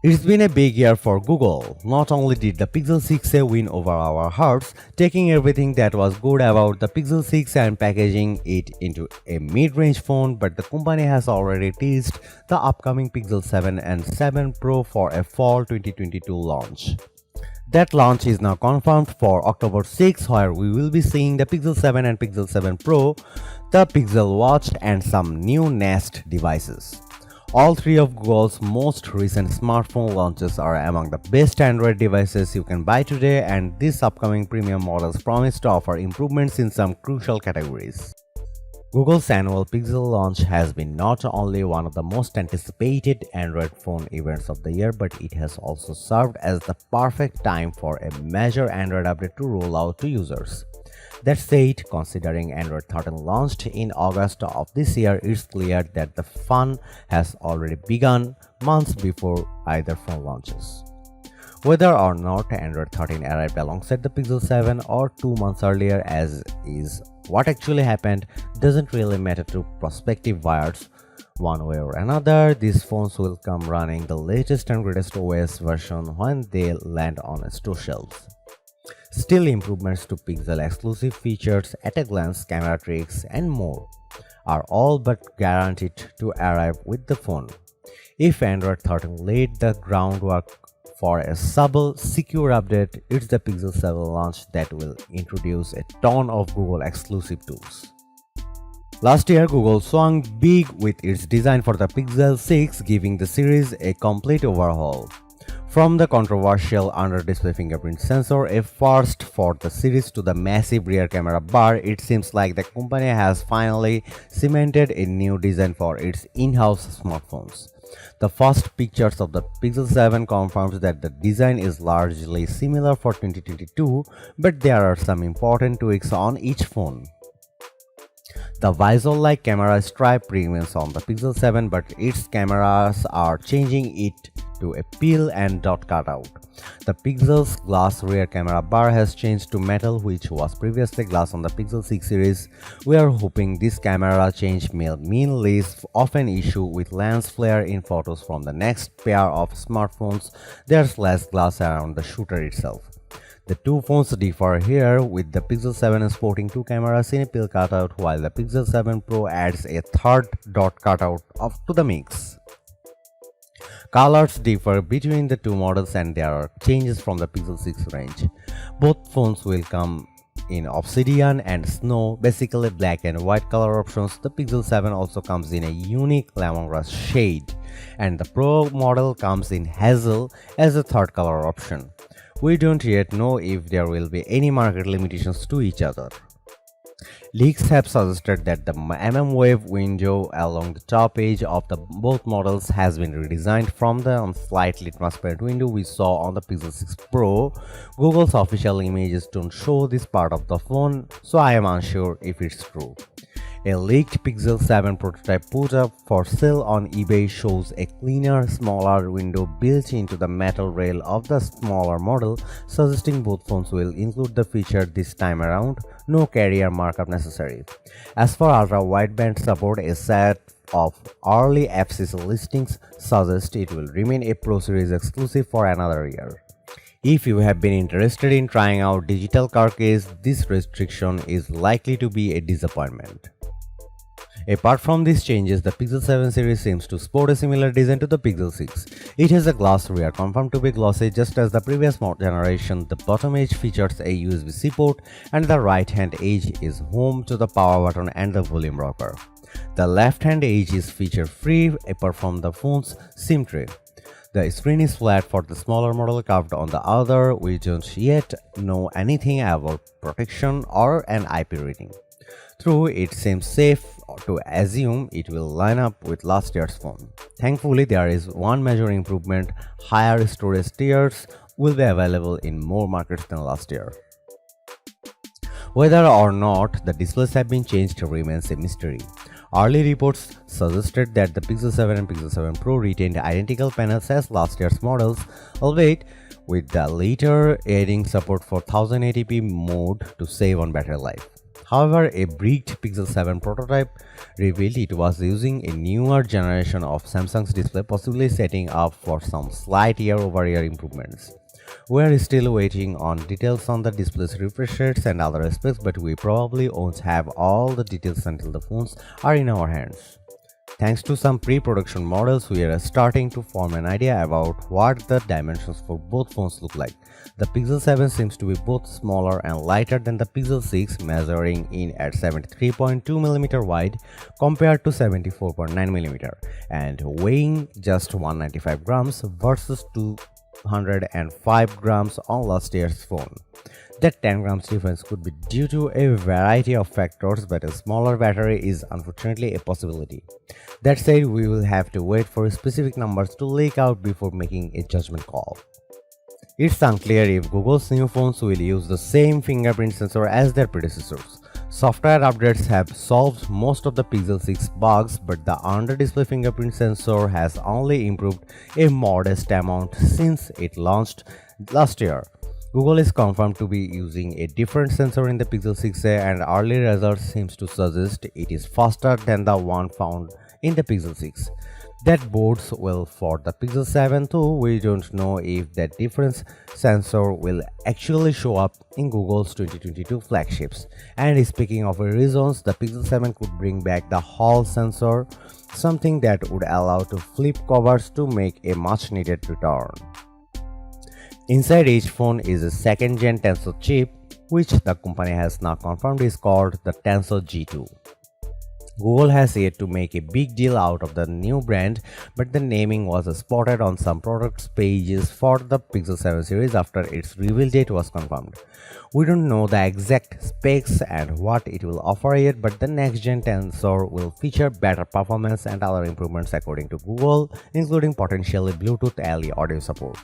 It's been a big year for Google. Not only did the Pixel 6a win over our hearts, taking everything that was good about the Pixel 6 and packaging it into a mid-range phone, but the company has already teased the upcoming Pixel 7 and 7 Pro for a fall 2022 launch. That launch is now confirmed for October 6, where we will be seeing the Pixel 7 and Pixel 7 Pro, the Pixel Watch, and some new Nest devices. All three of Google's most recent smartphone launches are among the best Android devices you can buy today, and these upcoming premium models promise to offer improvements in some crucial categories. Google's annual Pixel launch has been not only one of the most anticipated Android phone events of the year, but it has also served as the perfect time for a major Android update to roll out to users. That said, considering Android 13 launched in August of this year, it's clear that the fun has already begun months before either phone launches. Whether or not Android 13 arrived alongside the Pixel 7 or 2 months earlier, as is what actually happened, doesn't really matter to prospective buyers. One way or another, these phones will come running the latest and greatest OS version when they land on store shelves. Still, improvements to Pixel exclusive features, at a glance camera tricks, and more are all but guaranteed to arrive with the phone. If Android 13 laid the groundwork for a subtle, secure update, it's the Pixel 7 launch that will introduce a ton of Google exclusive tools. Last year, Google swung big with its design for the Pixel 6, giving the series a complete overhaul. From the controversial under-display fingerprint sensor, a first for the series, to the massive rear camera bar, it seems like the company has finally cemented a new design for its in-house smartphones. The first pictures of the Pixel 7 confirms that the design is largely similar for 2022, but there are some important tweaks on each phone. The visor-like camera stripe remains on the Pixel 7, but its cameras are changing it to a peel and dot cutout. The Pixel's glass rear camera bar has changed to metal, which was previously glass on the Pixel 6 series. We are hoping this camera change may mean less of an issue with lens flare in photos from the next pair of smartphones. There's less glass around the shooter itself. The two phones differ here, with the Pixel 7 sporting two cameras in a peel cutout, while the Pixel 7 Pro adds a third dot cutout to the mix. Colors differ between the two models, and there are changes from the Pixel 6 range. Both phones will come in obsidian and snow, basically black and white color options. The Pixel 7 also comes in a unique lemongrass shade, and the Pro model comes in hazel as a third color option. We don't yet know if there will be any market limitations to each other. Leaks have suggested that the wave window along the top edge of both models has been redesigned from the slightly transparent window we saw on the Pixel 6 Pro. Google's official images don't show this part of the phone, so I am unsure if it's true. A leaked Pixel 7 prototype put up for sale on eBay shows a cleaner, smaller window built into the metal rail of the smaller model, suggesting both phones will include the feature this time around. No carrier markup necessary. As for ultra-wideband support, a set of early FCC listings suggest it will remain a Pro Series exclusive for another year. If you have been interested in trying out digital carcase, this restriction is likely to be a disappointment. Apart from these changes, the Pixel 7 series seems to sport a similar design to the Pixel 6. It has a glass rear, confirmed to be glossy just as the previous generation. The bottom edge features a USB-C port, and the right-hand edge is home to the power button and the volume rocker. The left-hand edge is feature-free apart from the phone's SIM tray. The screen is flat for the smaller model, curved on the other. We don't yet know anything about protection or an IP rating. Though it seems safe to assume it will line up with last year's phone. Thankfully, there is one major improvement: higher storage tiers will be available in more markets than last year. Whether or not the displays have been changed remains a mystery. Early reports suggested that the Pixel 7 and Pixel 7 Pro retained identical panels as last year's models, albeit with the later adding support for 1080p mode to save on battery life. However, a bricked Pixel 7 prototype revealed it was using a newer generation of Samsung's display, possibly setting up for some slight year-over-year improvements. We are still waiting on details on the display's refresh rates and other aspects, but we probably won't have all the details until the phones are in our hands. Thanks to some pre-production models, we are starting to form an idea about what the dimensions for both phones look like. The Pixel 7 seems to be both smaller and lighter than the Pixel 6, measuring in at 73.2mm wide compared to 74.9mm and weighing just 195 grams versus 205 grams on last year's phone. That 10 grams difference could be due to a variety of factors, but a smaller battery is unfortunately a possibility. That said, we will have to wait for specific numbers to leak out before making a judgment call. It's unclear if Google's new phones will use the same fingerprint sensor as their predecessors. Software updates have solved most of the Pixel 6 bugs, but the under-display fingerprint sensor has only improved a modest amount since it launched last year. Google is confirmed to be using a different sensor in the Pixel 6a, and early results seems to suggest it is faster than the one found in the Pixel 6. That bodes well for the Pixel 7 too. We don't know if that different sensor will actually show up in Google's 2022 flagships. And speaking of reasons, the Pixel 7 could bring back the Hall sensor, something that would allow to flip covers to make a much needed return. Inside each phone is a second Gen Tensor chip, which the company has now confirmed is called the Tensor G2. Google has yet to make a big deal out of the new brand, but the naming was spotted on some products pages for the Pixel 7 series after its reveal date was confirmed. We don't know the exact specs and what it will offer yet, but the next Gen Tensor will feature better performance and other improvements according to Google, including potentially Bluetooth LE audio support.